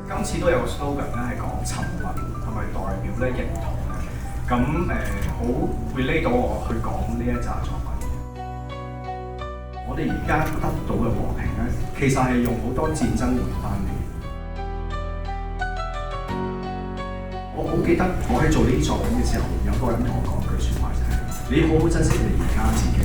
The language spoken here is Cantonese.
今次都有個 slogan 咧，係講沉默係咪代表咧認同咧？咁好 relate 到我去講呢一紮作品。我哋而家得到嘅和平咧，其實係用好多戰爭換翻嚟。我好記得我喺做呢啲作品嘅時候，有個人同我講句説話就係：你好好珍惜你而家自己。